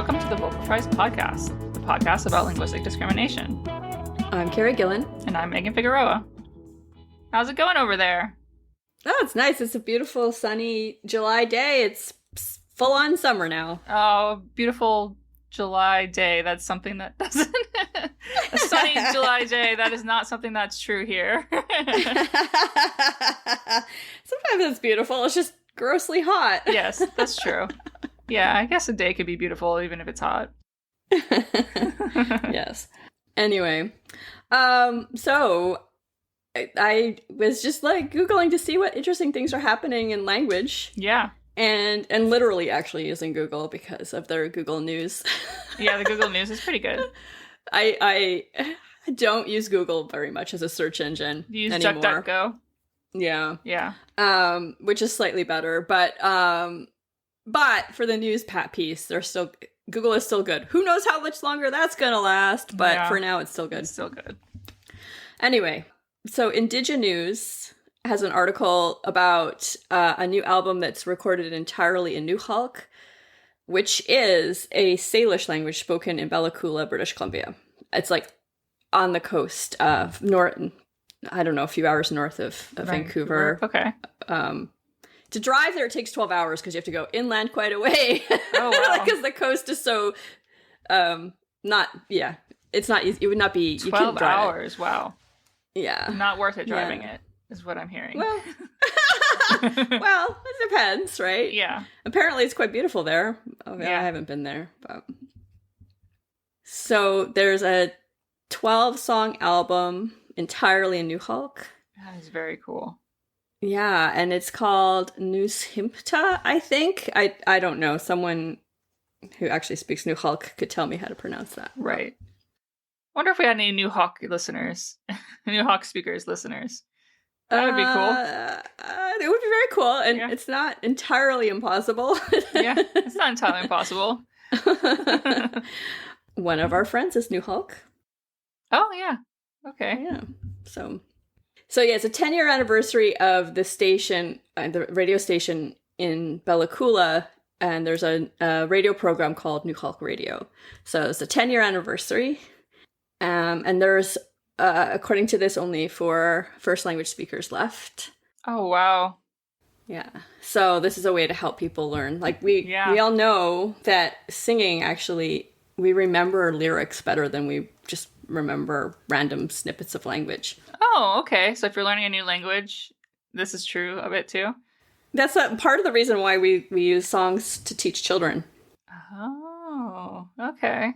Welcome to the Vocal Fries Podcast, the podcast about linguistic discrimination. I'm Carrie Gillen. And I'm Megan Figueroa. How's it going over there? Oh, it's nice. It's a beautiful, sunny July day. It's full-on summer now. Oh, beautiful July day. That's something that doesn't... A sunny July day. That is not something that's true here. Sometimes it's beautiful. It's just grossly hot. Yes, that's true. Yeah, I guess a day could be beautiful even if it's hot. Yes. Anyway, so I was just like Googling to see what interesting things are happening in language. Yeah. And literally actually using Google because of their Google News. Yeah, the Google News is pretty good. I don't use Google very much as a search engine You use anymore. DuckDuckGo? Yeah. Yeah. Which is slightly better, but for the news piece, Google is still good. Who knows how much longer that's gonna last, but for now it's still good. It's still good. Anyway, so Indiginews has an article about a new album that's recorded entirely in Newhalk, which is a Salish language spoken in Bella Coola, British Columbia. It's like on the coast of I don't know, a few hours north of Vancouver. Okay. To drive there, it takes 12 hours because you have to go inland quite a way. Oh, wow. Because the coast is so, it's not easy. It would not be, 12 hours, wow. Yeah. Not worth it driving it, is what I'm hearing. Well, well, it depends, right? Yeah. Apparently it's quite beautiful there. Oh, yeah, I haven't been there. But... So there's a 12-song album entirely in Newhalk. That is very cool. Yeah, and it's called Newshimpta, I think. I don't know. Someone who actually speaks Newhalk could tell me how to pronounce that. Right. Wonder if we had any New Hawk listeners. New Hawk speakers listeners. That would be cool. It would be very cool, and it's not entirely impossible. Yeah, it's not entirely impossible. One of our friends is Newhalk. Oh, yeah. Okay. Yeah. So yeah, it's a 10-year anniversary of the station, the radio station in Bella Coola, and there's a radio program called Newhalk Radio. So it's a 10-year anniversary, and there's, according to this, only 4 first language speakers left. Oh, wow. Yeah. So this is a way to help people learn. Like, we all know that singing, actually, we remember lyrics better than we just remember random snippets of language. Oh, okay. So if you're learning a new language, this is true of it too? That's part of the reason why we use songs to teach children. Oh, okay.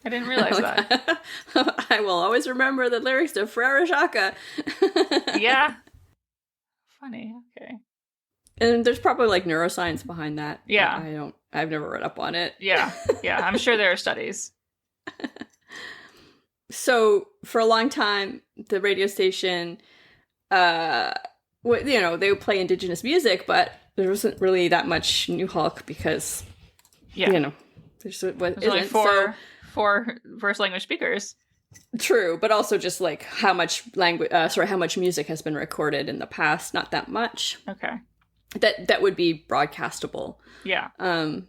I didn't realize that. I will always remember the lyrics to Frere Jacques. Yeah. Funny. Okay. And there's probably like neuroscience behind that. Yeah. I've never read up on it. Yeah. Yeah. I'm sure there are studies. So for a long time, the radio station, they would play Indigenous music, but there wasn't really that much Newhalk because, there's only four first language speakers. True, but also just like how much how much music has been recorded in the past. Not that much. Okay. That would be broadcastable. Yeah.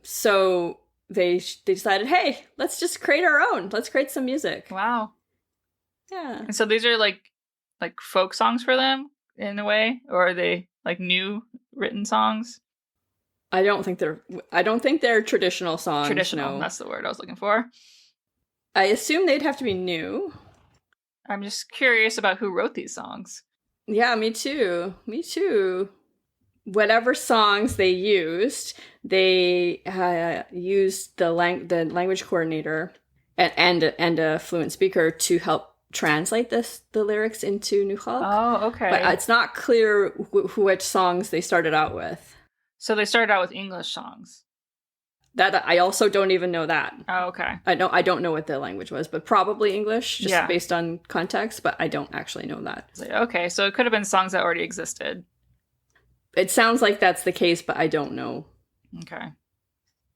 So they decided, hey, let's just create our own. Let's create some music. Wow. Yeah. And so these are like folk songs for them in a way, or are they like new written songs? I don't think they're traditional songs. Traditional. No. That's the word I was looking for. I assume they'd have to be new. I'm just curious about who wrote these songs. Yeah, me too. Whatever songs they used, they used the language coordinator and a fluent speaker to help translate the lyrics into Newhalk. Oh, okay. But it's not clear which songs they started out with. So they started out with English songs. That I also don't even know that. Oh, okay. I don't know what the language was, but probably English, just based on context. But I don't actually know that. Okay, so it could have been songs that already existed. It sounds like that's the case, but I don't know. Okay.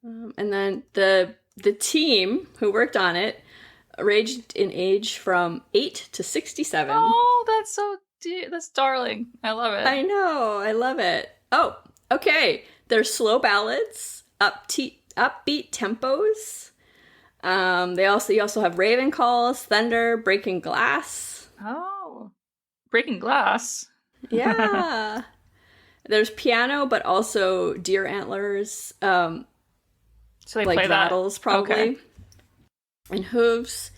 And then the team who worked on it ranged in age from 8 to 67. Oh, that's darling. I love it. I know. I love it. Oh, okay. There's slow ballads, upbeat tempos, You also have Raven Calls, Thunder, Breaking Glass. Oh, Breaking Glass. Yeah. There's piano, but also deer antlers. So they like play rattles, that. probably. Okay. And hooves.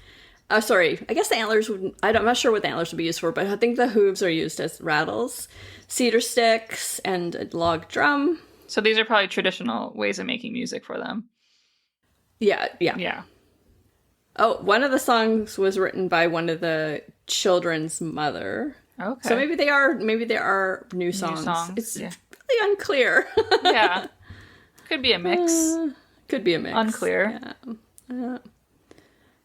Sorry, I guess the antlers would. I'm not sure what the antlers would be used for, but I think the hooves are used as rattles. Cedar sticks and a log drum. So these are probably traditional ways of making music for them. Yeah. Yeah. Oh, one of the songs was written by one of the children's mother. Okay. So maybe they are new songs. It's really unclear. Yeah. Could be a mix. Could be a mix. Unclear. Yeah.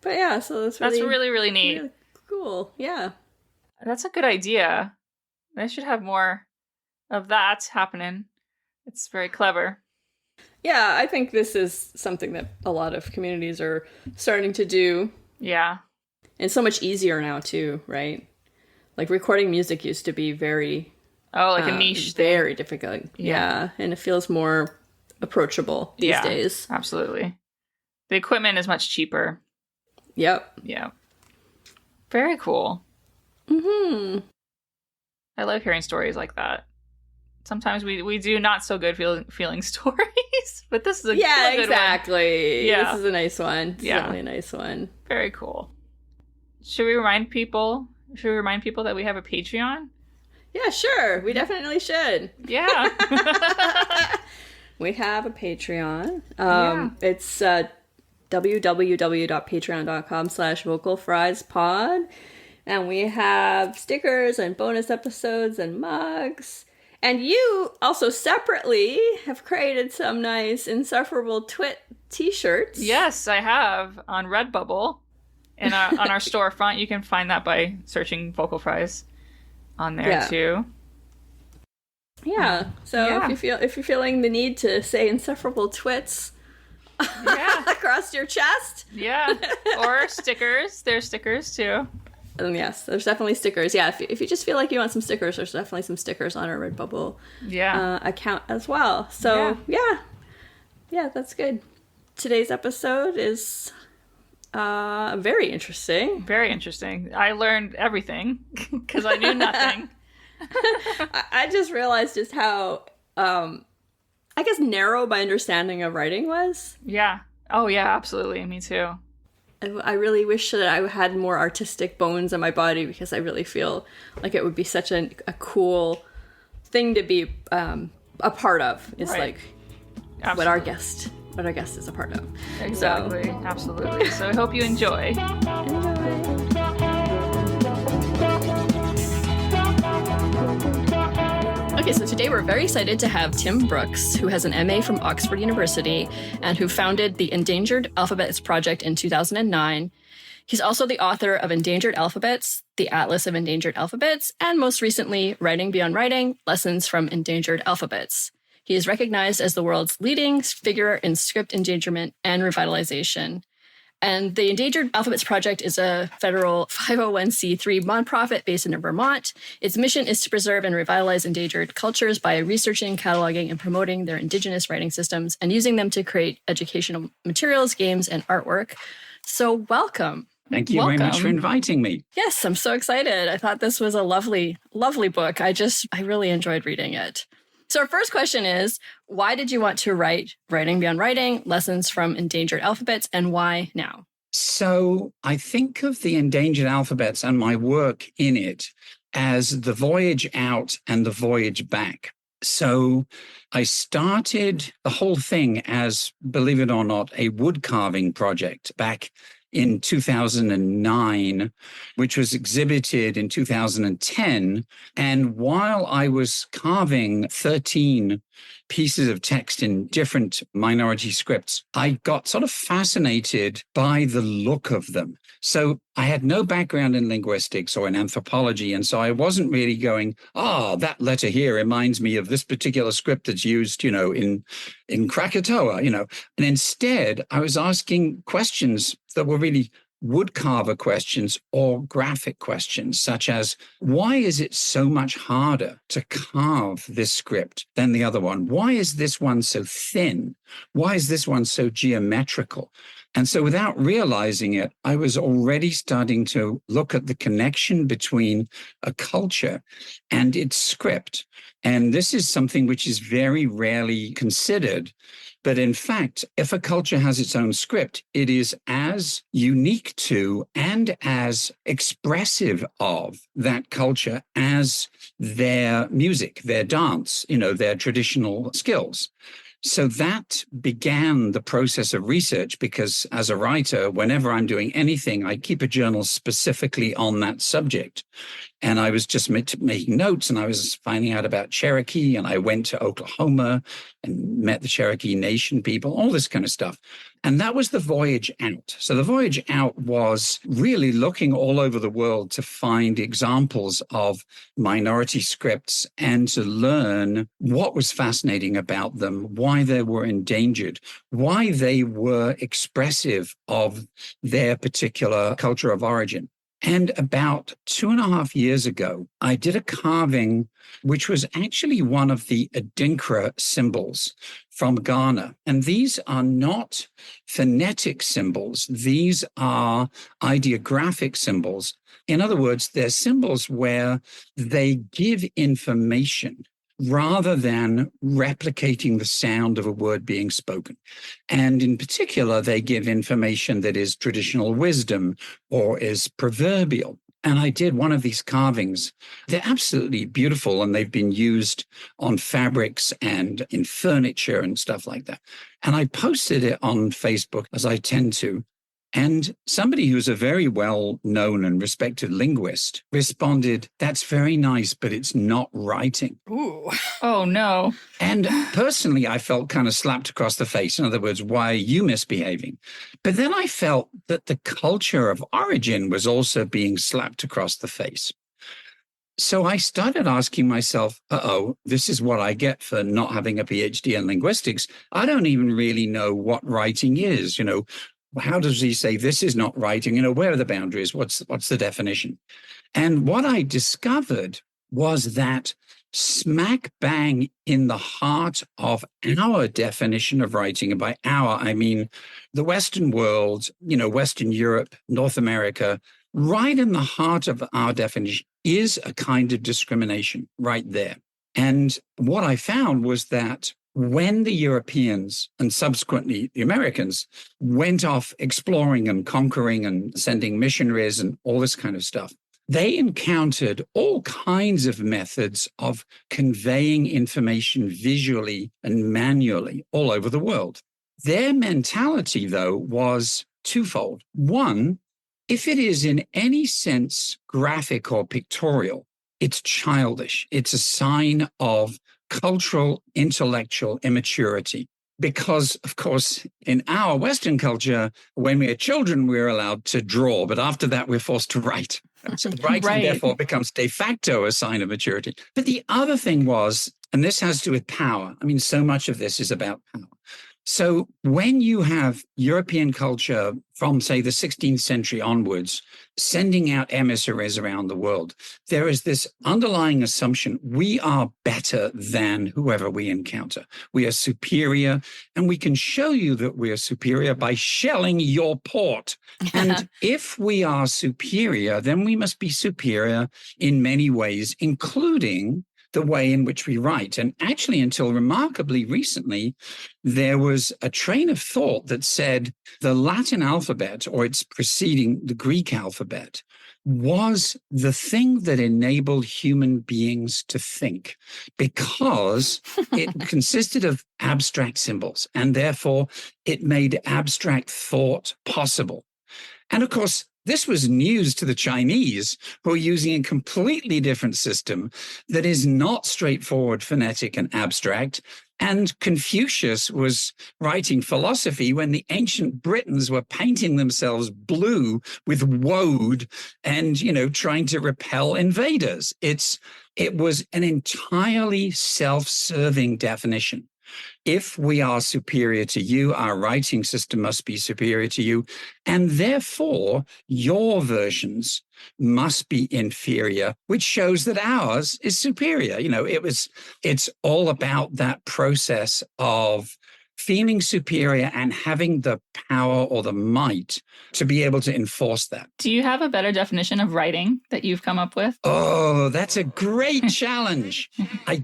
But yeah, so that's really, really neat. Really cool. Yeah. That's a good idea. They should have more of that happening. It's very clever. Yeah, I think this is something that a lot of communities are starting to do. Yeah. And so much easier now too, right? Like recording music used to be very a niche thing. Very difficult. Yeah. And it feels more approachable these days. Absolutely. The equipment is much cheaper. Yep. Yeah. Very cool. Mm-hmm. I love hearing stories like that. Sometimes we do not so good feeling stories, but this is a good exactly. one. Yeah. This is a nice one. It's yeah. Definitely a nice one. Very cool. Should we remind people that we have a Patreon? Yeah, sure. We definitely should. Yeah. We have a Patreon. It's www.patreon.com/vocalfriespod. And we have stickers and bonus episodes and mugs. And you also separately have created some nice Insufferable Twit t-shirts. Yes, I have on Redbubble. And on our storefront, you can find that by searching Vocal Fries on there too. Yeah. So if you're feeling the need to say insufferable twits across your chest. Yeah. Or stickers. There's stickers too. And yes, there's definitely stickers. Yeah, if you just feel like you want some stickers, there's definitely some stickers on our Redbubble account as well. So yeah, that's good. Today's episode is very interesting. Very interesting. I learned everything because I knew nothing. I just realized just how, I guess, narrow my understanding of writing was. Yeah. Oh, yeah, absolutely. Me too. I really wish that I had more artistic bones in my body because I really feel like it would be such a cool thing to be a part of. Is like what our guest is a part of. Exactly. So. Absolutely. So I hope you enjoy. Okay, so today we're very excited to have Tim Brooks, who has an MA from Oxford University and who founded the Endangered Alphabets Project in 2009. He's also the author of Endangered Alphabets, the Atlas of Endangered Alphabets, and most recently, Writing Beyond Writing, Lessons from Endangered Alphabets. He is recognized as the world's leading figure in script endangerment and revitalization. And the Endangered Alphabets Project is a federal 501c3 nonprofit based in Vermont. Its mission is to preserve and revitalize endangered cultures by researching, cataloging, and promoting their indigenous writing systems and using them to create educational materials, games, and artwork. So welcome. Thank you very much for inviting me. Yes, I'm so excited. I thought this was a lovely, lovely book. I really enjoyed reading it. So our first question is, why did you want to write Writing Beyond Writing, Lessons from Endangered Alphabets, and why now? So I think of the Endangered Alphabets and my work in it as the voyage out and the voyage back. So I started the whole thing as, believe it or not, a wood carving project back in 2009, which was exhibited in 2010. And while I was carving 13 pieces of text in different minority scripts, I got sort of fascinated by the look of them. So I had no background in linguistics or in anthropology. And so I wasn't really going, that letter here reminds me of this particular script that's used, in Krakatoa, And instead I was asking questions that were really woodcarver questions or graphic questions, such as, why is it so much harder to carve this script than the other one? Why is this one so thin? Why is this one so geometrical? And so without realizing it, I was already starting to look at the connection between a culture and its script. And this is something which is very rarely considered. But in fact, if a culture has its own script, it is as unique to and as expressive of that culture as their music, their dance, their traditional skills. So that began the process of research, because as a writer, whenever I'm doing anything, I keep a journal specifically on that subject. And I was just making notes, and I was finding out about Cherokee, and I went to Oklahoma and met the Cherokee Nation people, all this kind of stuff. And that was the voyage out. So the voyage out was really looking all over the world to find examples of minority scripts and to learn what was fascinating about them, why they were endangered, why they were expressive of their particular culture of origin. And about 2.5 years ago, I did a carving, which was actually one of the Adinkra symbols from Ghana. And these are not phonetic symbols. These are ideographic symbols. In other words, they're symbols where they give information rather than replicating the sound of a word being spoken. And in particular, they give information that is traditional wisdom or is proverbial. And I did one of these carvings. They're absolutely beautiful, and they've been used on fabrics and in furniture and stuff like that. And I posted it on Facebook, as I tend to. And somebody who's a very well-known and respected linguist responded, "That's very nice, but it's not writing." Ooh. Oh, no. And personally, I felt kind of slapped across the face. In other words, why are you misbehaving? But then I felt that the culture of origin was also being slapped across the face. So I started asking myself, this is what I get for not having a PhD in linguistics. I don't even really know what writing is, How does he say this is not writing? Where are the boundaries? What's the definition? And what I discovered was that smack bang in the heart of our definition of writing, and by our, I mean the Western world, Western Europe, North America, right in the heart of our definition is a kind of discrimination right there. And what I found was that when the Europeans and subsequently the Americans went off exploring and conquering and sending missionaries and all this kind of stuff, they encountered all kinds of methods of conveying information visually and manually all over the world. Their mentality, though, was twofold. One, if it is in any sense graphic or pictorial, it's childish. It's a sign of cultural, intellectual immaturity. Because, of course, in our Western culture, when we are children, we're allowed to draw, but after that, we're forced to write. So writing, Right. therefore, becomes de facto a sign of maturity. But the other thing was, and this has to do with power. I mean, so much of this is about power. So when you have European culture from, say, the 16th century onwards, sending out emissaries around the world, there is this underlying assumption we are better than whoever we encounter. We are superior, and we can show you that we are superior by shelling your port. And if we are superior, then we must be superior in many ways, including the way in which we write. And actually, until remarkably recently, there was a train of thought that said the Latin alphabet, or its preceding, the Greek alphabet, was the thing that enabled human beings to think, because it consisted of abstract symbols, and therefore it made abstract thought possible. And of course, this was news to the Chinese, who are using a completely different system that is not straightforward, phonetic, and abstract. And Confucius was writing philosophy when the ancient Britons were painting themselves blue with woad and, trying to repel invaders. It was an entirely self-serving definition. If we are superior to you, our writing system must be superior to you. And therefore, your versions must be inferior, which shows that ours is superior. It's all about that process of feeling superior and having the power or the might to be able to enforce that. Do you have a better definition of writing that you've come up with? Oh, that's a great challenge. I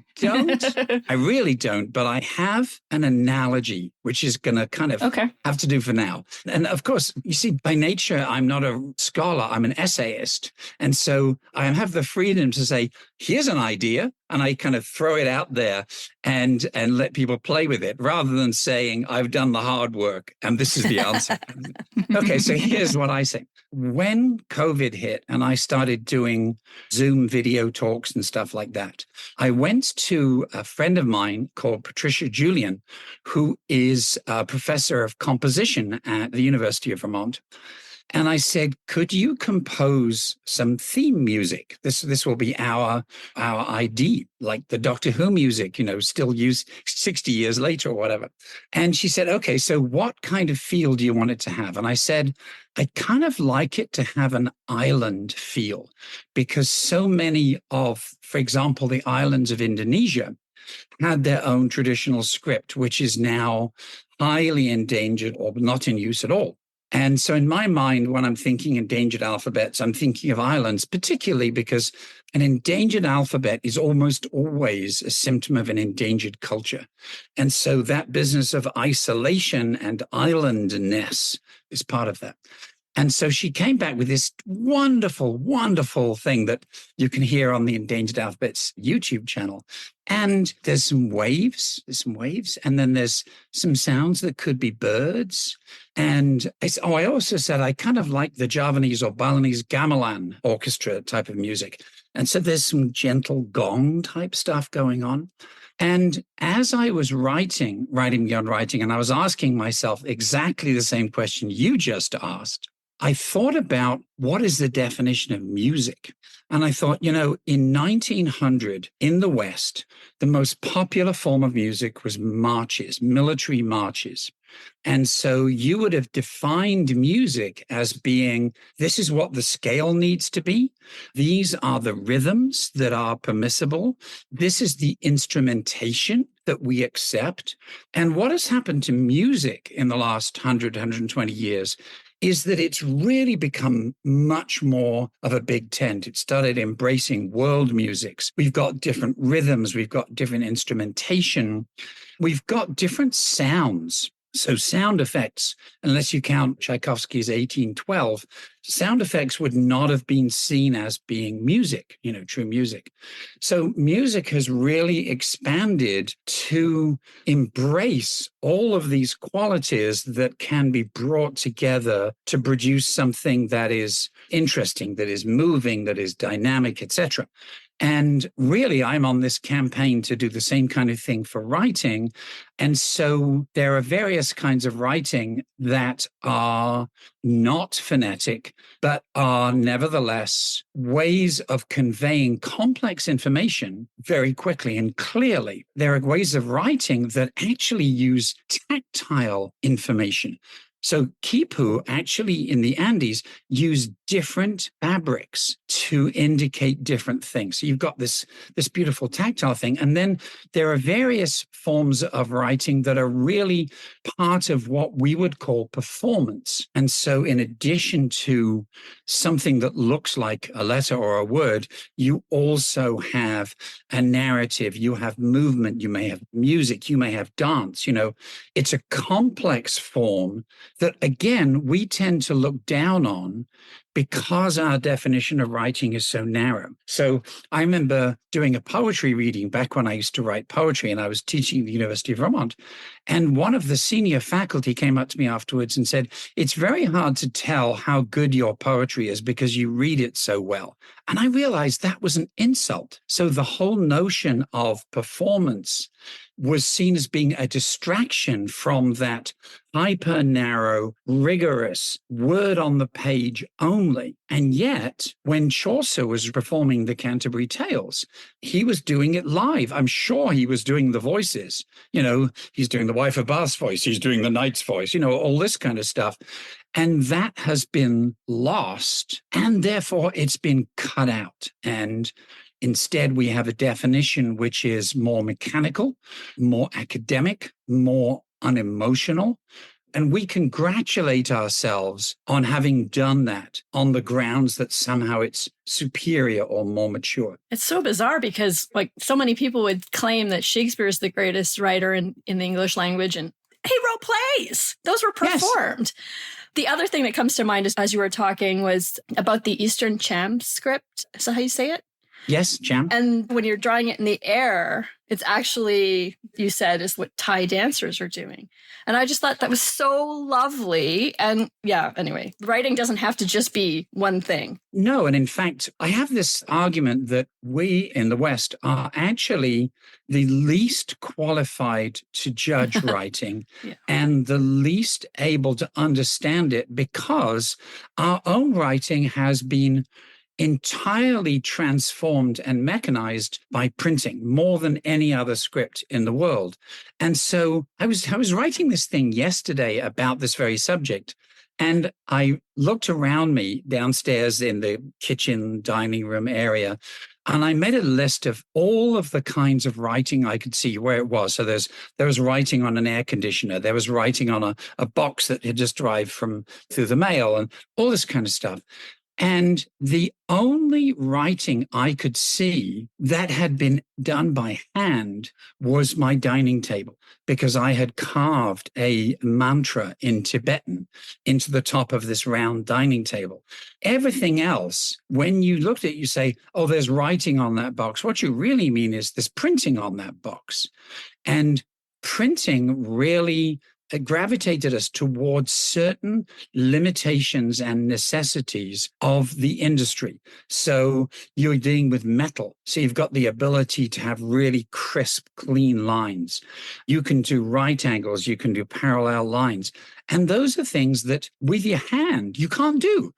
really don't, but I have an analogy, which is going to kind of have to do for now. And of course, you see, by nature, I'm not a scholar, I'm an essayist. And so I have the freedom to say, here's an idea, and I kind of throw it out there and let people play with it rather than saying, I've done the hard work and this is the answer. Okay, so here's what I say. When COVID hit and I started doing Zoom video talks and stuff like that, I went to a friend of mine called Patricia Julian, who is a professor of composition at the University of Vermont. And I said, could you compose some theme music? This will be our ID, like the Doctor Who music, still used 60 years later or whatever. And she said, okay, so what kind of feel do you want it to have? And I said, I kind of like it to have an island feel, because so many of, for example, the islands of Indonesia had their own traditional script, which is now highly endangered or not in use at all. And so in my mind, when I'm thinking endangered alphabets, I'm thinking of islands, particularly because an endangered alphabet is almost always a symptom of an endangered culture. And so that business of isolation and islandness is part of that. And so she came back with this wonderful, wonderful thing that you can hear on the Endangered Alphabets YouTube channel. And there's some waves, and then there's some sounds that could be birds. And I also said, I kind of like the Javanese or Balinese gamelan orchestra type of music. And so there's some gentle gong type stuff going on. And as I was writing beyond writing, and I was asking myself exactly the same question you just asked, I thought about what is the definition of music? And I thought, in 1900 in the West, the most popular form of music was marches, military marches. And so you would have defined music as being, this is what the scale needs to be. These are the rhythms that are permissible. This is the instrumentation that we accept. And what has happened to music in the last 120 years is that it's really become much more of a big tent. It started embracing world musics. We've got different rhythms. We've got different instrumentation. We've got different sounds. So sound effects, unless you count Tchaikovsky's 1812, sound effects would not have been seen as being music, true music. So music has really expanded to embrace all of these qualities that can be brought together to produce something that is interesting, that is moving, that is dynamic, etc. And really, I'm on this campaign to do the same kind of thing for writing. And so there are various kinds of writing that are not phonetic, but are nevertheless ways of conveying complex information very quickly and clearly. There are ways of writing that actually use tactile information. So Quipu actually in the Andes use different fabrics to indicate different things. So you've got this beautiful tactile thing. And then there are various forms of writing that are really part of what we would call performance. And so in addition to something that looks like a letter or a word, you also have a narrative, you have movement, you may have music, you may have dance. It's a complex form that, again, we tend to look down on because our definition of writing is so narrow. So I remember doing a poetry reading back when I used to write poetry, and I was teaching at the University of Vermont. And one of the senior faculty came up to me afterwards and said, it's very hard to tell how good your poetry is because you read it so well. And I realized that was an insult. So the whole notion of performance was seen as being a distraction from that hyper narrow, rigorous word on the page only. And yet, when Chaucer was performing the Canterbury Tales, he was doing it live. I'm sure he was doing the voices. He's doing the Wife of Bath's voice, he's doing the knight's voice, all this kind of stuff. And that has been lost, and therefore it's been cut out. And instead, we have a definition which is more mechanical, more academic, more unemotional. And we congratulate ourselves on having done that on the grounds that somehow it's superior or more mature. It's so bizarre because so many people would claim that Shakespeare is the greatest writer in the English language, and he wrote plays. Those were performed. Yes. The other thing that comes to mind as you were talking was about the Eastern Cham script. Is that how you say it? Yes, Cham. And when you're drawing it in the air, it's actually, you said, is what Thai dancers are doing. And I just thought that was so lovely. And yeah, anyway, writing doesn't have to just be one thing. No, and in fact, I have this argument that we in the West are actually the least qualified to judge writing and the least able to understand it because our own writing has been entirely transformed and mechanized by printing more than any other script in the world. And so I was writing this thing yesterday about this very subject, and I looked around me downstairs in the kitchen dining room area, and I made a list of all of the kinds of writing I could see where it was. So there was writing on an air conditioner. There was writing on a box that had just arrived through the mail and all this kind of stuff. And the only writing I could see that had been done by hand was my dining table, because I had carved a mantra in Tibetan into the top of this round dining table. Everything else, when you looked at it, you say, oh, there's writing on that box. What you really mean is there's printing on that box. And printing really gravitated us towards certain limitations and necessities of the industry. So you're dealing with metal. So you've got the ability to have really crisp, clean lines. You can do right angles. You can do parallel lines. And those are things that with your hand, you can't do.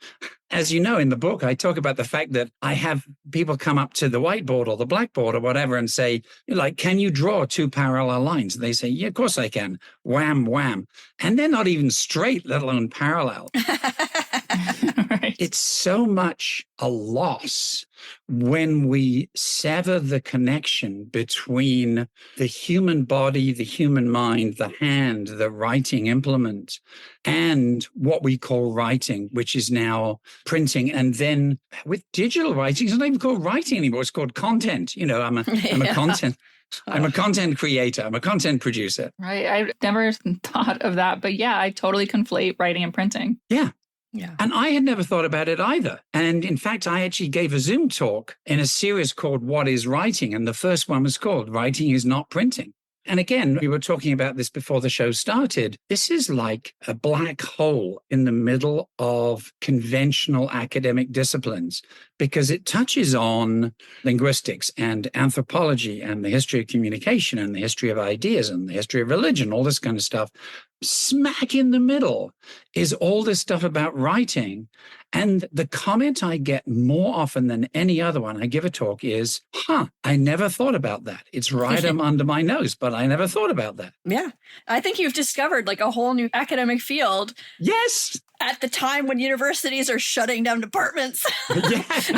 As you know, in the book, I talk about the fact that I have people come up to the whiteboard or the blackboard or whatever and say, can you draw two parallel lines? And they say, yeah, of course I can. Wham, wham. And they're not even straight, let alone parallel. Right. It's so much a loss when we sever the connection between the human body, the human mind, the hand, the writing implement, and what we call writing, which is now printing. And then with digital writing, it's not even called writing anymore. It's called content. I'm a content. I'm a content creator. I'm a content producer. Right. I never thought of that. But yeah, I totally conflate writing and printing. Yeah. Yeah. And I had never thought about it either. And in fact, I actually gave a Zoom talk in a series called What is Writing? And the first one was called Writing is Not Printing. And again, we were talking about this before the show started. This is like a black hole in the middle of conventional academic disciplines because it touches on linguistics and anthropology and the history of communication and the history of ideas and the history of religion, all this kind of stuff. Smack in the middle is all this stuff about writing. And the comment I get more often than any other one I give a talk is, I never thought about that. It's right under my nose, but I never thought about that. Yeah. I think you've discovered a whole new academic field. Yes. At the time when universities are shutting down departments. Yes.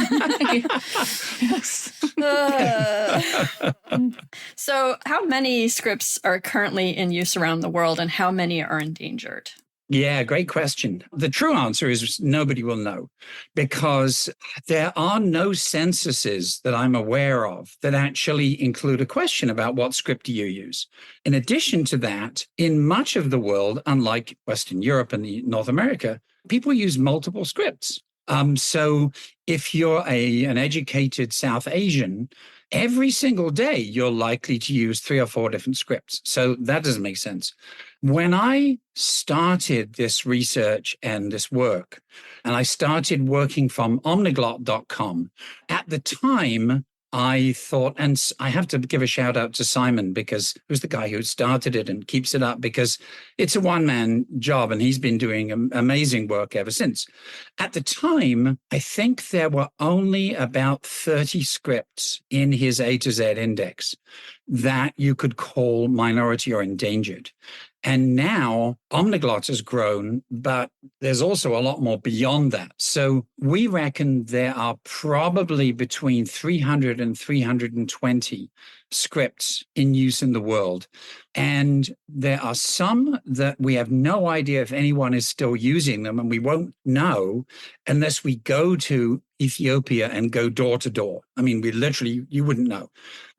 So how many scripts are currently in use around the world and how many are endangered? Yeah, great question. The true answer is nobody will know because there are no censuses that I'm aware of that actually include a question about what script do you use. In addition to that, in much of the world, unlike Western Europe and North America, people use multiple scripts. So if you're an educated South Asian, every single day you're likely to use 3 or 4 different scripts. So that doesn't make sense. When I started this research and this work, and I started working from omniglot.com, at the time, I thought, and I have to give a shout out to Simon, because who's the guy who started it and keeps it up, because it's a one-man job and he's been doing amazing work ever since. At the time, I think there were only about 30 scripts in his A to Z index that you could call minority or endangered. And now Omniglot has grown, but there's also a lot more beyond that. So we reckon there are probably between 300 and 320 scripts in use in the world. And there are some that we have no idea if anyone is still using them, and we won't know unless we go to Ethiopia and go door to door. I mean, you wouldn't know.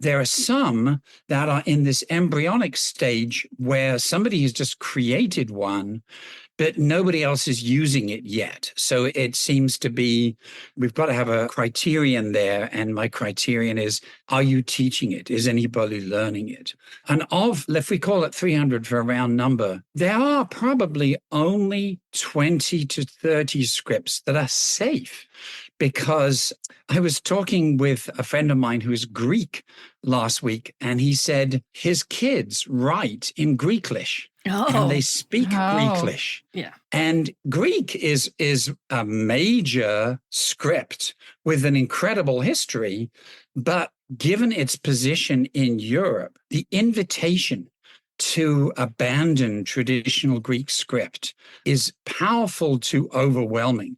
There are some that are in this embryonic stage where somebody has just created one, but nobody else is using it yet. So it seems to be, we've got to have a criterion there. And my criterion is, are you teaching it? Is anybody learning it? And if we call it 300 for a round number, there are probably only 20 to 30 scripts that are safe. Because I was talking with a friend of mine who's Greek last week, and he said his kids write in Greeklish. And they speak Greeklish. Yeah. And Greek is a major script with an incredible history, but given its position in Europe, the invitation to abandon traditional Greek script is powerful to overwhelming.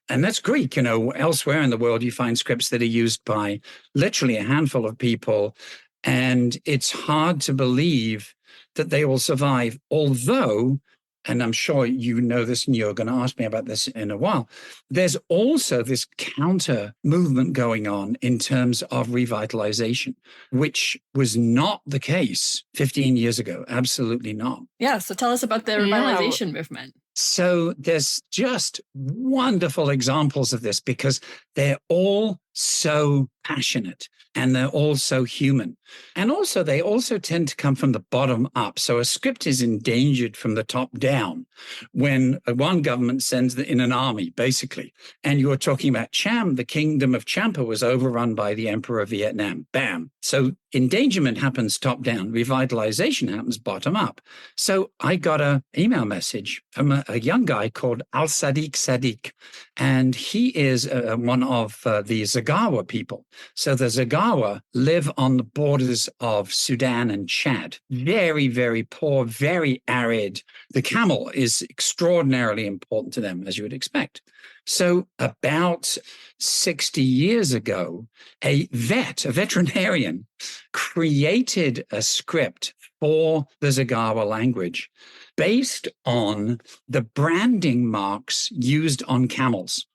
And that's Greek. Elsewhere in the world, you find scripts that are used by literally a handful of people, and it's hard to believe that they will survive. Although, and I'm sure you know this and you're going to ask me about this in a while, there's also this counter movement going on in terms of revitalization, which was not the case 15 years ago. Absolutely not. Yeah. So tell us about the revitalization movement. So there's just wonderful examples of this because they're all so passionate and they're all so human. And also, they also tend to come from the bottom up. So a script is endangered from the top down when one government sends in an army, basically. And you're talking about Cham, the kingdom of Champa was overrun by the emperor of Vietnam. Bam. So endangerment happens top down. Revitalization happens bottom up. So I got an email message from a young guy called Al-Sadiq Sadiq. And he is one of the Zagawa people. So the Zagawa live on the borders of Sudan and Chad. Very, very poor, very arid. The camel is extraordinarily important to them, as you would expect. So about 60 years ago, a veterinarian, created a script for the Zagawa language based on the branding marks used on camels.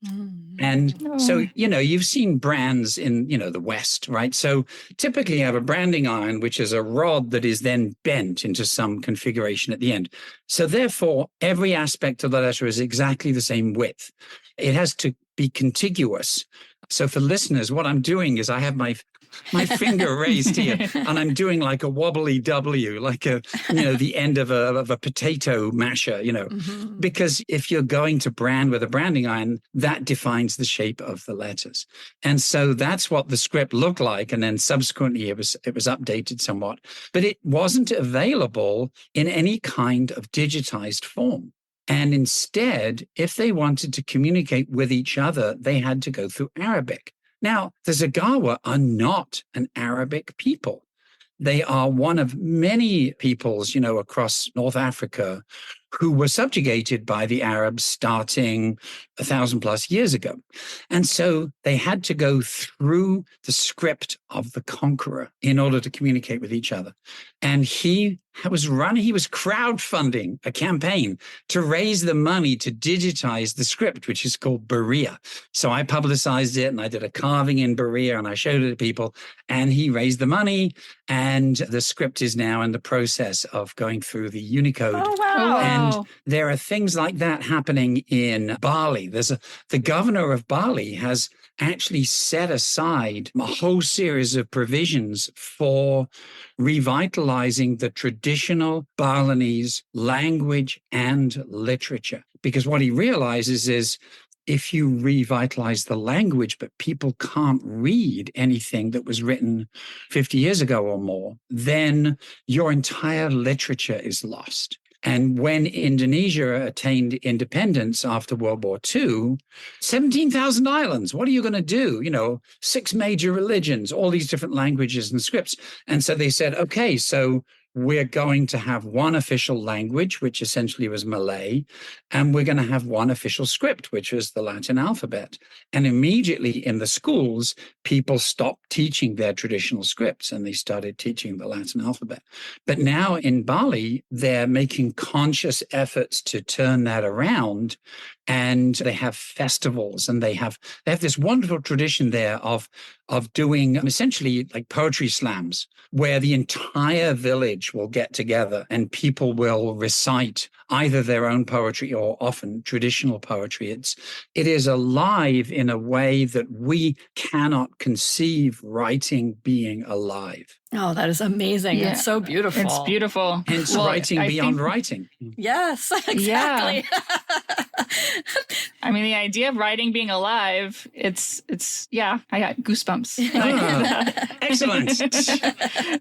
And so, you've seen brands in, the West, right? So typically you have a branding iron, which is a rod that is then bent into some configuration at the end. So therefore, every aspect of the letter is exactly the same width. It has to be contiguous. So for listeners, what I'm doing is I have my finger raised here, and I'm doing like a wobbly W, like the end of a potato masher, because if you're going to brand with a branding iron, that defines the shape of the letters. And so that's what the script looked like. And then subsequently it was updated somewhat, but it wasn't available in any kind of digitized form. And instead, if they wanted to communicate with each other, they had to go through Arabic. Now, the Zagawa are not an Arabic people. They are one of many peoples, across North Africa who were subjugated by the Arabs starting 1,000+ years ago. And so they had to go through the script of the conqueror in order to communicate with each other. And he was crowdfunding a campaign to raise the money to digitize the script, which is called Berea. So I publicized it and I did a carving in Berea and I showed it to people, and he raised the money, and the script is now in the process of going through the Unicode. Oh, wow. And there are things like that happening in Bali. The governor of Bali has actually set aside a whole series of provisions for revitalizing the traditional Balinese language and literature. Because what he realizes is if you revitalize the language, but people can't read anything that was written 50 years ago or more, then your entire literature is lost. And when Indonesia attained independence after World War II, 17,000 islands, what are you going to do? 6 major religions, all these different languages and scripts. And so they said, okay, so we're going to have one official language, which essentially was Malay, and we're going to have one official script, which was the Latin alphabet. And immediately in the schools, people stopped teaching their traditional scripts and they started teaching the Latin alphabet. But now in Bali, they're making conscious efforts to turn that around. And they have festivals, and they have this wonderful tradition there of doing essentially like poetry slams, where the entire village will get together and people will recite either their own poetry or often traditional poetry. It is alive in a way that we cannot conceive writing being alive. Oh, that is amazing. Yeah. It's so beautiful. It's beautiful. Hence writing beyond writing. Yes, exactly. I mean, the idea of writing being alive, it's I got goosebumps. Excellent.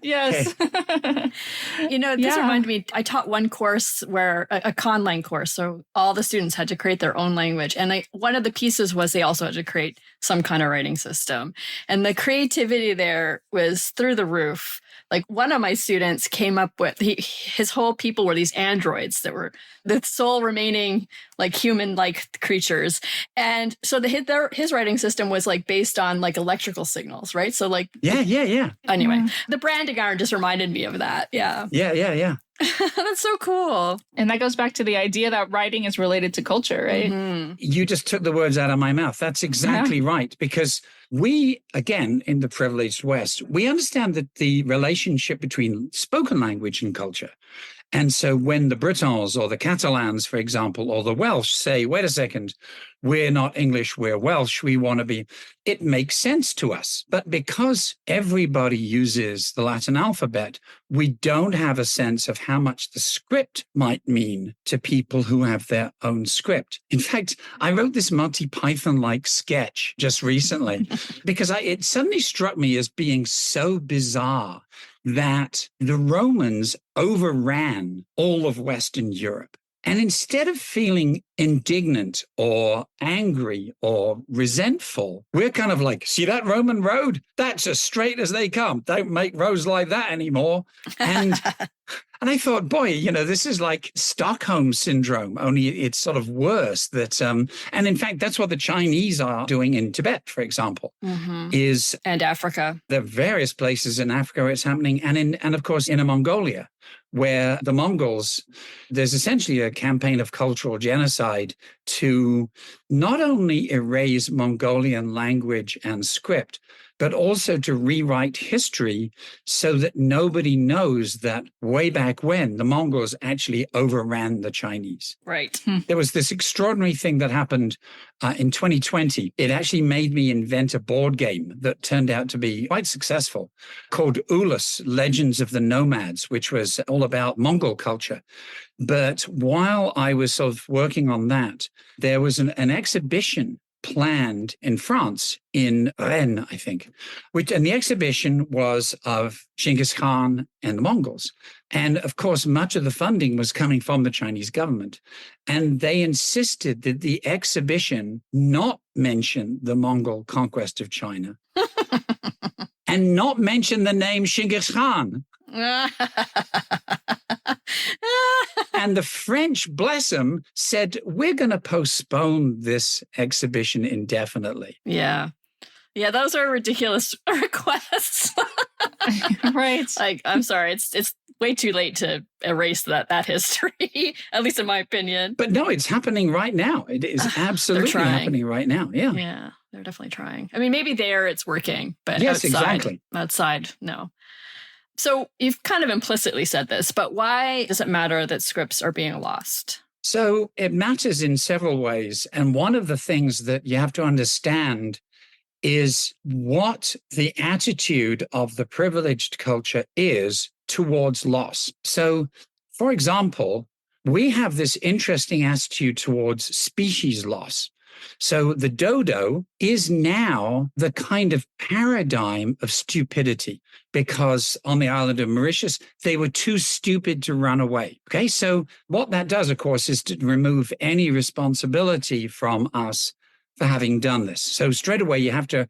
Yes. This reminded me, I taught one course where a conlang course. So all the students had to create their own language. And one of the pieces was they also had to create some kind of writing system. And the creativity there was through the roof. Like one of my students came up with, his whole people were these androids that were the sole remaining like human-like creatures. And so his writing system was like based on like electrical signals, right? So like... Yeah. Anyway, Yeah. the branding art just reminded me of that. Yeah. Yeah. That's so cool. And that goes back to the idea that writing is related to culture, right? Mm-hmm. You just took the words out of my mouth. That's exactly right. Because we, again, in the privileged West, we understand that the relationship between spoken language and culture. And so when the Britons or the Catalans, for example, or the Welsh say, wait a second, we're not English, we're Welsh, we want to be, it makes sense to us. But because everybody uses the Latin alphabet, we don't have a sense of how much the script might mean to people who have their own script. In fact, I wrote this Monty Python-like sketch just recently because it suddenly struck me as being so bizarre that the Romans overran all of Western Europe. And instead of feeling indignant or angry or resentful, we're kind of like, see that Roman road? That's as straight as they come. Don't make roads like that anymore. And I thought, boy, this is like Stockholm syndrome, only it's sort of worse. And in fact, that's what the Chinese are doing in Tibet, for example, And Africa. There are various places in Africa where it's happening, and of course in Mongolia, where the Mongols, there's essentially a campaign of cultural genocide to not only erase Mongolian language and script, but also to rewrite history so that nobody knows that way back when the Mongols actually overran the Chinese. Right. There was this extraordinary thing that happened in 2020. It actually made me invent a board game that turned out to be quite successful called Ulus, Legends of the Nomads, which was all about Mongol culture. But while I was sort of working on that, there was an exhibition planned in France, in Rennes, I think, and the exhibition was of Genghis Khan and the Mongols. And of course, much of the funding was coming from the Chinese government. And they insisted that the exhibition not mention the Mongol conquest of China and not mention the name Genghis Khan. And the French, bless them, said, we're going to postpone this exhibition indefinitely. Yeah. Yeah, those are ridiculous requests. Right. Like, I'm sorry, it's way too late to erase that history, at least in my opinion. But no, it's happening right now. It is absolutely happening right now. Yeah. Yeah, they're definitely trying. I mean, maybe there it's working, but yes, exactly. Outside, no. So you've kind of implicitly said this, but why does it matter that scripts are being lost? So it matters in several ways. And one of the things that you have to understand is what the attitude of the privileged culture is towards loss. So, for example, we have this interesting attitude towards species loss, So the dodo is now the kind of paradigm of stupidity, because on the island of Mauritius, they were too stupid to run away. Okay, so what that does, of course, is to remove any responsibility from us for having done this. So straight away, you have to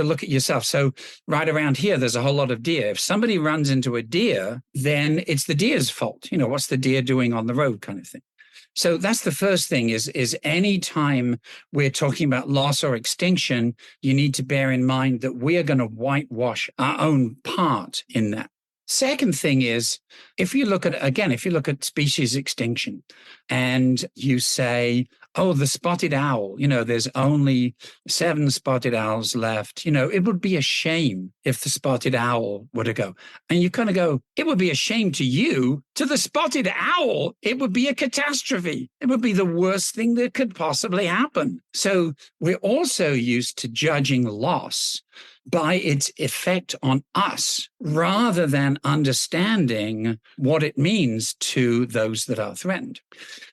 look at yourself. So right around here, there's a whole lot of deer. If somebody runs into a deer, then it's the deer's fault. You know, what's the deer doing on the road, kind of thing. So that's the first thing is any time we're talking about loss or extinction, you need to bear in mind that we are going to whitewash our own part in that. Second thing is, if you look at species extinction and you say, oh, the spotted owl, you know, there's only 7 spotted owls left. You know, it would be a shame if the spotted owl were to go. And you kind of go, it would be a shame to you. To the spotted owl, it would be a catastrophe. It would be the worst thing that could possibly happen. So we're also used to judging loss by its effect on us, rather than understanding what it means to those that are threatened.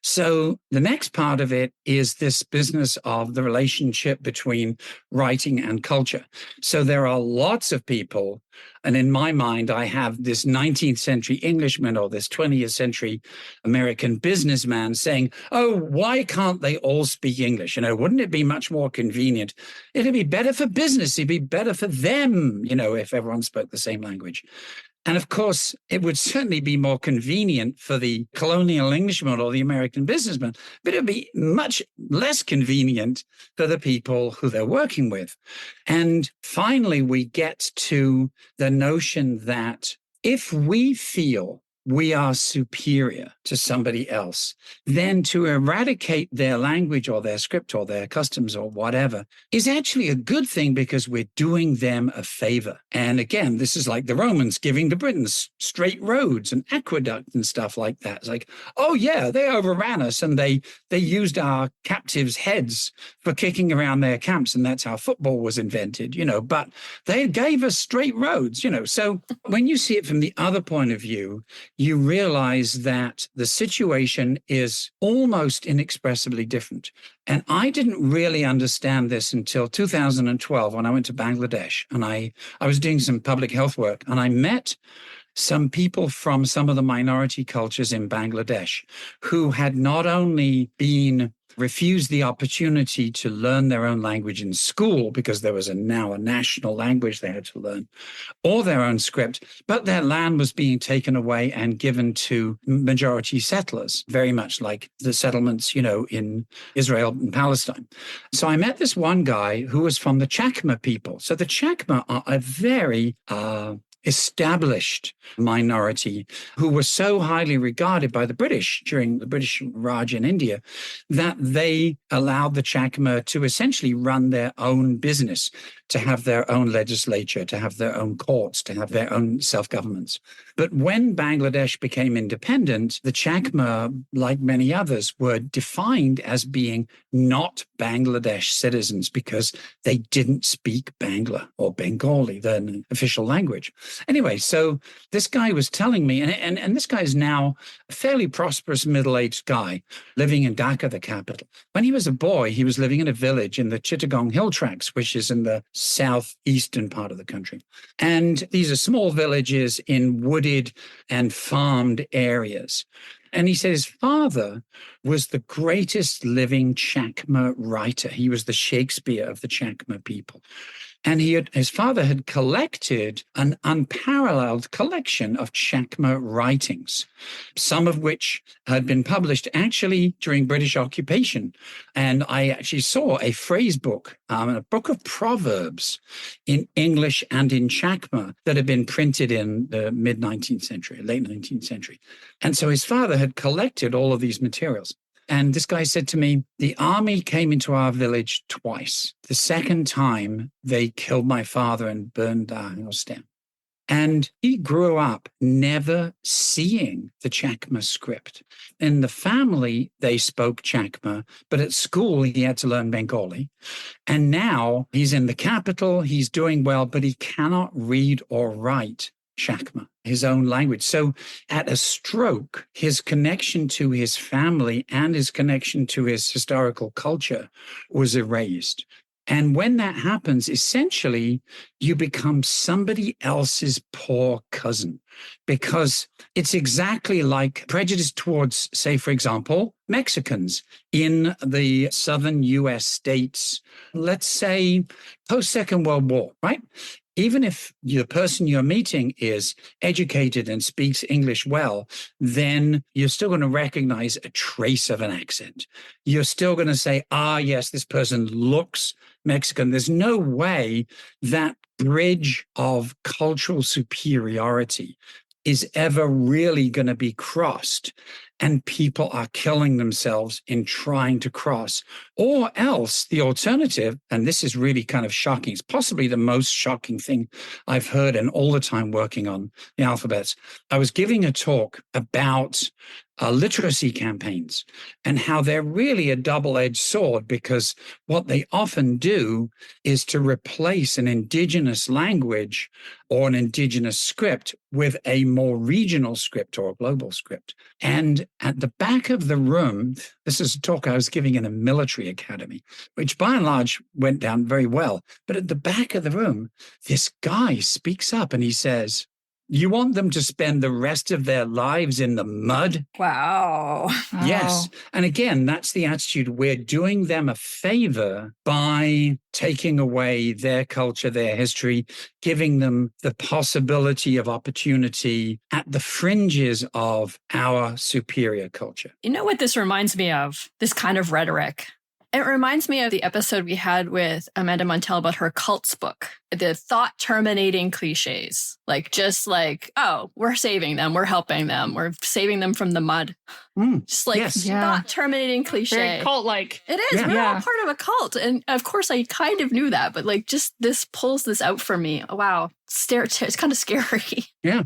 So the next part of it is this business of the relationship between writing and culture. So there are lots of people, and in my mind, I have this 19th century Englishman or this 20th century American businessman saying, oh, why can't they all speak English? You know, wouldn't it be much more convenient? It'd be better for business. It'd be better for them, you know, if everyone spoke the same language. And of course, it would certainly be more convenient for the colonial Englishman or the American businessman, but it would be much less convenient for the people who they're working with. And finally, we get to the notion that if we feel we are superior to somebody else, then to eradicate their language or their script or their customs or whatever is actually a good thing, because we're doing them a favor. And again, this is like the Romans giving the Britons straight roads and aqueduct and stuff like that. It's like, oh yeah, they overran us and they used our captives' heads for kicking around their camps, and that's how football was invented, you know, but they gave us straight roads, you know. So when you see it from the other point of view, you realize that the situation is almost inexpressibly different. And I didn't really understand this until 2012, when I went to Bangladesh, and I was doing some public health work, and I met some people from some of the minority cultures in Bangladesh who had not only been refused the opportunity to learn their own language in school, because there was now a national language they had to learn, or their own script, but their land was being taken away and given to majority settlers, very much like the settlements, you know, in Israel and Palestine. So I met this one guy who was from the Chakma people. So the Chakma are a very established minority who were so highly regarded by the British during the British Raj in India that they allowed the Chakma to essentially run their own business, to have their own legislature, to have their own courts, to have their own self-governments. But when Bangladesh became independent, the Chakma, like many others, were defined as being not Bangladesh citizens because they didn't speak Bangla or Bengali, the official language. Anyway, so this guy was telling me, and this guy is now a fairly prosperous middle-aged guy living in Dhaka, the capital. When he was a boy, he was living in a village in the Chittagong Hill Tracts, which is in the southeastern part of the country. And these are small villages in wooded and farmed areas. And he said his father was the greatest living Chakma writer. He was the Shakespeare of the Chakma people. And his father had collected an unparalleled collection of Chakma writings, some of which had been published actually during British occupation. And I actually saw a phrase book, a book of proverbs in English and in Chakma that had been printed in the mid-19th century, late 19th century. And so his father had collected all of these materials. And this guy said to me, the army came into our village twice. The second time, they killed my father and burned our house down. And he grew up never seeing the Chakma script. In the family, they spoke Chakma, but at school, he had to learn Bengali. And now he's in the capital, he's doing well, but he cannot read or write Shakma, his own language. So at a stroke, his connection to his family and his connection to his historical culture was erased. And when that happens, essentially, you become somebody else's poor cousin, because it's exactly like prejudice towards, say, for example, Mexicans in the southern US states, let's say post-Second World War, right? Even if the person you're meeting is educated and speaks English well, then you're still going to recognize a trace of an accent. You're still going to say, yes, this person looks Mexican. There's no way that bridge of cultural superiority is ever really going to be crossed. And people are killing themselves in trying to cross. Or else the alternative, and this is really kind of shocking, it's possibly the most shocking thing I've heard in all the time working on the alphabets. I was giving a talk about literacy campaigns and how they're really a double-edged sword, because what they often do is to replace an indigenous language or an indigenous script with a more regional script or a global script. And at the back of the room, this is a talk I was giving in a military academy, which by and large went down very well. But at the back of the room, this guy speaks up and he says, "You want them to spend the rest of their lives in the mud?" Wow. Yes. And again, that's the attitude. We're doing them a favor by taking away their culture, their history, giving them the possibility of opportunity at the fringes of our superior culture. You know what this reminds me of? This kind of rhetoric. It reminds me of the episode we had with Amanda Montell about her cults book, the thought-terminating cliches. We're saving them, we're helping them, we're saving them from the mud. Just thought-terminating cliche. Very cult-like. It is. We're all part of a cult. And of course, I kind of knew that, but just this pulls this out for me. Wow. It's kind of scary. Yeah.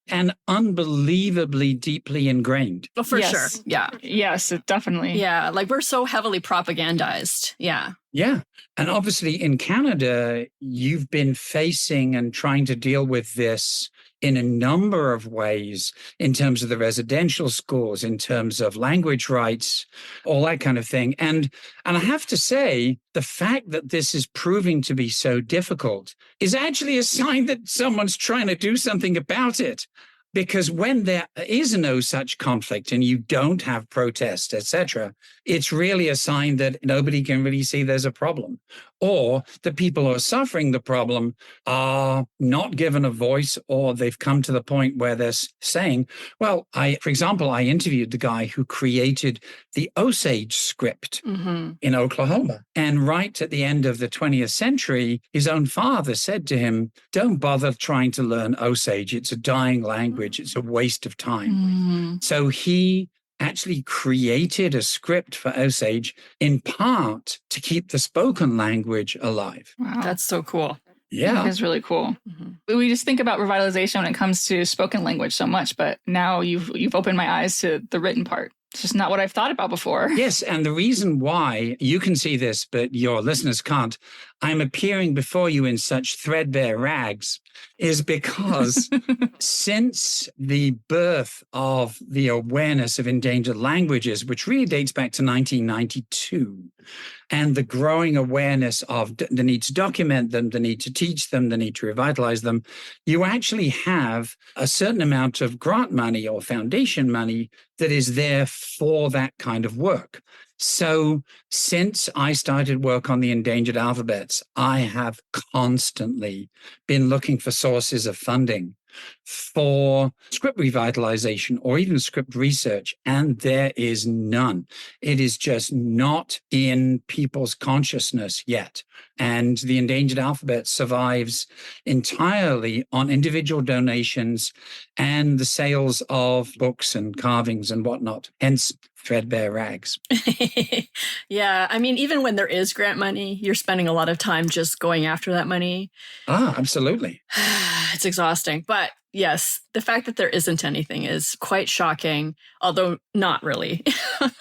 And unbelievably deeply ingrained. Oh, for sure. Yeah. Yes, definitely. Yeah. We're so heavily propagandized. Yeah. Yeah. And obviously in Canada, you've been facing and trying to deal with this in a number of ways, in terms of the residential schools, in terms of language rights, all that kind of thing. And I have to say, the fact that this is proving to be so difficult is actually a sign that someone's trying to do something about it. Because when there is no such conflict and you don't have protests, etc., it's really a sign that nobody can really see there's a problem, or the people who are suffering the problem are not given a voice, or they've come to the point where they're saying, well, for example, I interviewed the guy who created the Osage script in Oklahoma. And right at the end of the 20th century, his own father said to him, "Don't bother trying to learn Osage. It's a dying language. It's a waste of time." So he actually created a script for Osage in part to keep the spoken language alive. Wow. That's so cool. Yeah. That is really cool. We just think about revitalization when it comes to spoken language so much, but now you've opened my eyes to the written part. It's just not what I've thought about before. Yes, and the reason why you can see this, but your listeners can't, I'm appearing before you in such threadbare rags, is because since the birth of the awareness of endangered languages, which really dates back to 1992, and the growing awareness of the need to document them, the need to teach them, the need to revitalize them, you actually have a certain amount of grant money or foundation money that is there for that kind of work. So since I started work on the endangered alphabets, I have constantly been looking for sources of funding for script revitalization or even script research, and there is none. It is just not in people's consciousness yet. And the endangered alphabet survives entirely on individual donations and the sales of books and carvings and whatnot, hence threadbare rags. Yeah. I mean, even when there is grant money, you're spending a lot of time just going after that money. Absolutely. It's exhausting. But yes, the fact that there isn't anything is quite shocking, although not really,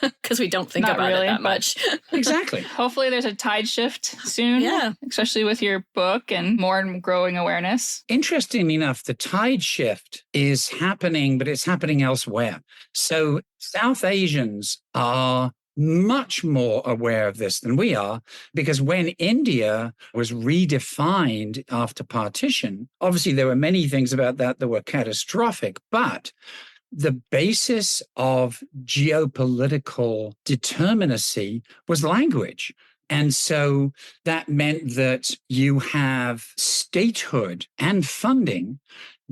because we don't think Not about really, it that but- much. Exactly. Hopefully there's a tide shift soon, Yeah. especially with your book and more and growing awareness. Interestingly enough, the tide shift is happening, but it's happening elsewhere. So South Asians are much more aware of this than we are, because when India was redefined after partition, obviously there were many things about that were catastrophic, but the basis of geopolitical determinacy was language. And so that meant that you have statehood and funding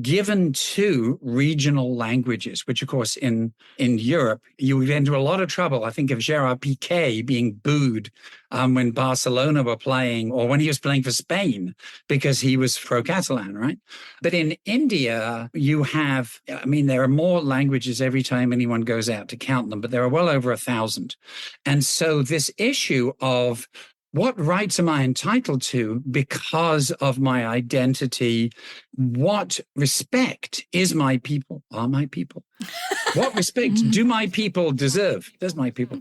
given to regional languages, which, of course, in Europe, you would get into a lot of trouble. I think of Gerard Piqué being booed when Barcelona were playing, or when he was playing for Spain, because he was pro-Catalan, right? But in India, you have, I mean, there are more languages every time anyone goes out to count them, but there are well over 1,000. And so this issue of what rights am I entitled to because of my identity? What respect is my people? Are my people? What respect do my people deserve? Does my people?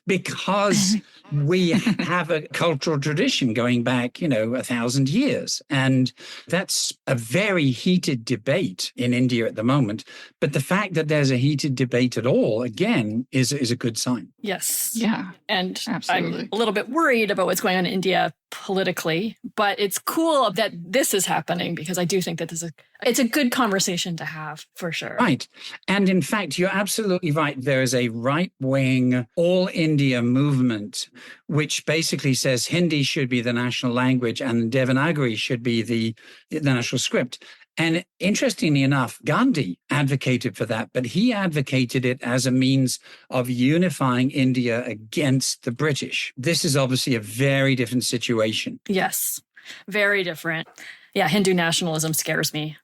Because we have a cultural tradition going back, 1,000 years. And that's a very heated debate in India at the moment. But the fact that there's a heated debate at all, again, is a good sign. Yes. Yeah. And Absolutely. I'm a little bit worried about what's going on in India politically, but it's cool that this is happening, because I do think that it's a good conversation to have, for sure. Right. And in fact, you're absolutely right. There is a right-wing all India movement, which basically says Hindi should be the national language and Devanagari should be the national script. And interestingly enough, Gandhi advocated for that, but he advocated it as a means of unifying India against the British. This is obviously a very different situation. Yes, very different. Yeah, Hindu nationalism scares me.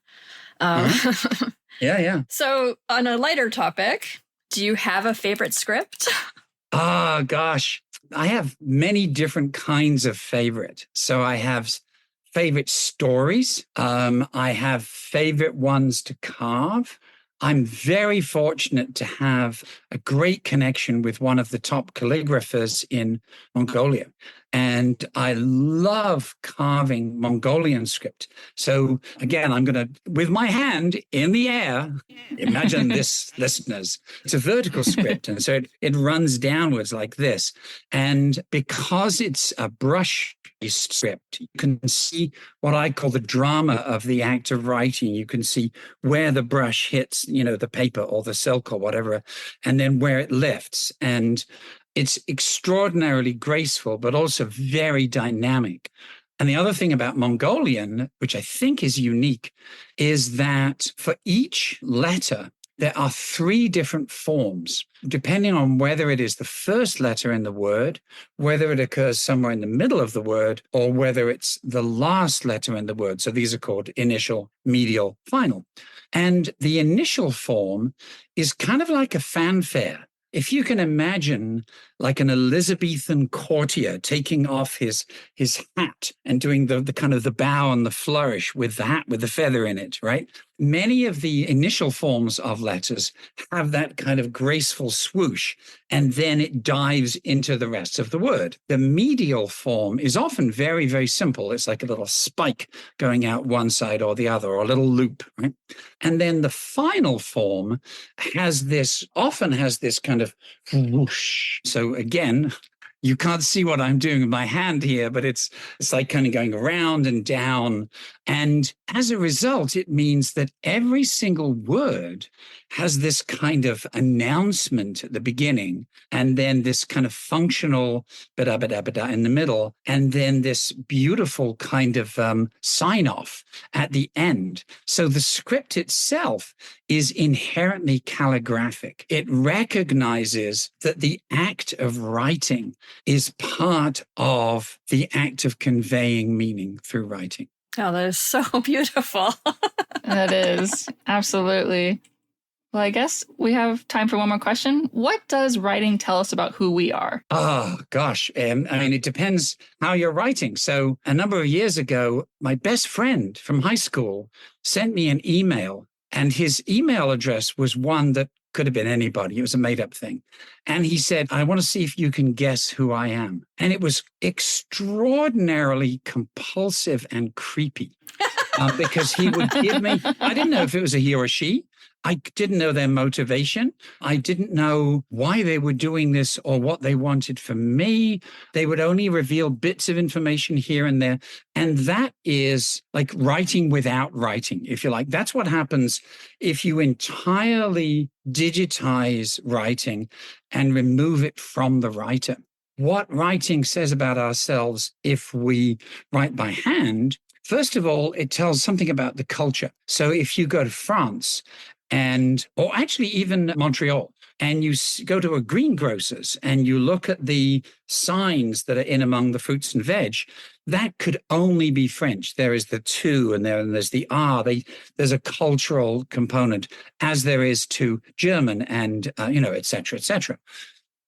Yeah. So on a lighter topic, do you have a favorite script? Gosh, I have many different kinds of favorite. So I have favorite stories. I have favorite ones to carve. I'm very fortunate to have a great connection with one of the top calligraphers in Mongolia. And I love carving Mongolian script. So again, I'm going to, with my hand in the air, imagine this, listeners, it's a vertical script. And so it runs downwards like this. And because it's a brush script, you can see what I call the drama of the act of writing. You can see where the brush hits, the paper or the silk or whatever, and then where it lifts. And it's extraordinarily graceful, but also very dynamic. And the other thing about Mongolian, which I think is unique, is that for each letter, there are 3 different forms, depending on whether it is the first letter in the word, whether it occurs somewhere in the middle of the word, or whether it's the last letter in the word. So these are called initial, medial, final. And the initial form is kind of like a fanfare. If you can imagine like an Elizabethan courtier taking off his hat and doing the kind of the bow and the flourish with the hat with the feather in it, right? Many of the initial forms of letters have that kind of graceful swoosh, and then it dives into the rest of the word. The medial form is often very, very simple. It's like a little spike going out one side or the other, or a little loop, right? And then the final form often has this kind of whoosh. So again, you can't see what I'm doing with my hand here, but it's like kind of going around and down. And as a result, it means that every single word has this kind of announcement at the beginning, and then this kind of functional bada in the middle, and then this beautiful kind of sign off at the end. So the script itself is inherently calligraphic. It recognizes that the act of writing is part of the act of conveying meaning through writing. Oh, that is so beautiful. That is. Absolutely. Well, I guess we have time for one more question. What does writing tell us about who we are? Oh, gosh. I mean, it depends how you're writing. So a number of years ago, my best friend from high school sent me an email, and his email address was one that could have been anybody. It was a made-up thing. And he said, I want to see if you can guess who I am. And it was extraordinarily compulsive and creepy because he would give me, I didn't know if it was a he or a she. I didn't know their motivation. I didn't know why they were doing this or what they wanted from me. They would only reveal bits of information here and there. And that is like writing without writing, if you like. That's what happens if you entirely digitize writing and remove it from the writer. What writing says about ourselves if we write by hand, first of all, it tells something about the culture. So if you go to France, or actually even Montreal, and you go to a greengrocer's and you look at the signs that are in among the fruits and veg, that could only be French. There is the to and there's the are. There's a cultural component, as there is to German and, et cetera, et cetera.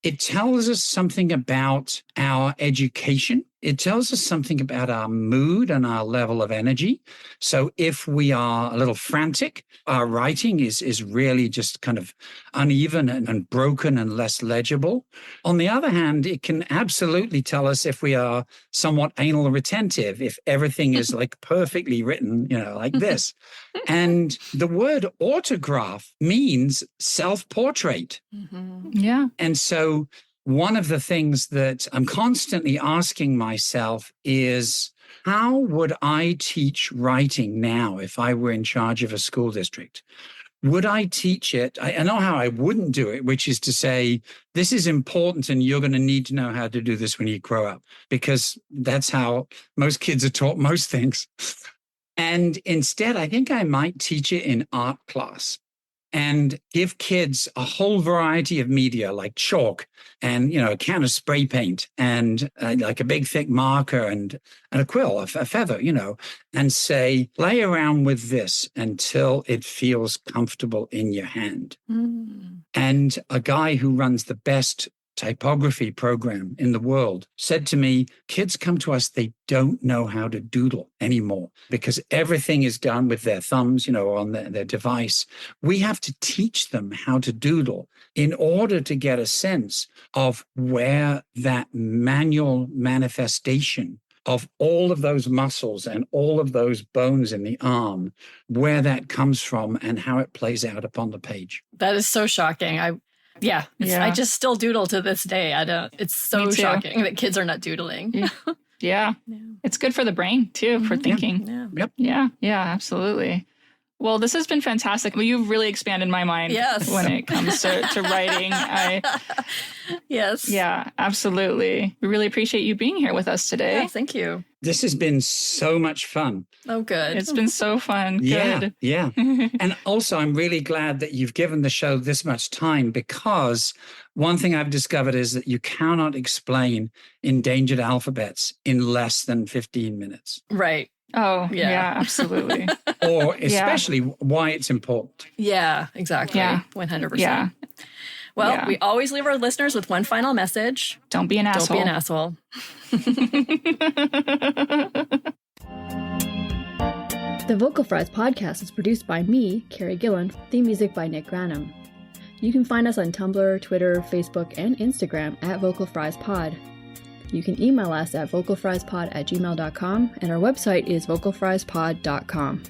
It tells us something about our education. It tells us something about our mood and our level of energy. So if we are a little frantic, our writing is really just kind of uneven and broken and less legible. On the other hand, it can absolutely tell us if we are somewhat anal retentive, if everything is like perfectly written, like this. And the word autograph means self-portrait. Mm-hmm. Yeah. And so one of the things that I'm constantly asking myself is, how would I teach writing now if I were in charge of a school district? Would I teach it? I know how I wouldn't do it, which is to say, this is important and you're going to need to know how to do this when you grow up, because that's how most kids are taught most things. And instead, I think I might teach it in art class and give kids a whole variety of media like chalk and, a can of spray paint and like a big thick marker and a quill, a feather, and say, play around with this until it feels comfortable in your hand. Mm. And a guy who runs the best typography program in the world said to me, kids come to us, they don't know how to doodle anymore because everything is done with their thumbs, on their device. We have to teach them how to doodle in order to get a sense of where that manual manifestation of all of those muscles and all of those bones in the arm, where that comes from and how it plays out upon the page. That is so shocking. I just still doodle to this day. It's so shocking that kids are not doodling. Yeah. It's good for the brain too, for thinking. Yeah. Yep. Yeah, absolutely. Well, this has been fantastic. Well, you've really expanded my mind when it comes to writing. Yes. Yeah, absolutely. We really appreciate you being here with us today. Yeah, thank you. This has been so much fun. Oh, good. It's been so fun. Good. Yeah. And also, I'm really glad that you've given the show this much time, because one thing I've discovered is that you cannot explain endangered alphabets in less than 15 minutes. Right. Oh, yeah, absolutely. Or especially why it's important. Yeah, exactly. Yeah. 100%. Yeah. Well, we always leave our listeners with one final message. Don't be an asshole. Don't be an asshole. The Vocal Fries podcast is produced by me, Carrie Gillen, theme music by Nick Granum. You can find us on Tumblr, Twitter, Facebook, and Instagram at Vocal Fries Pod. You can email us at vocalfriespod@gmail.com, and our website is vocalfriespod.com.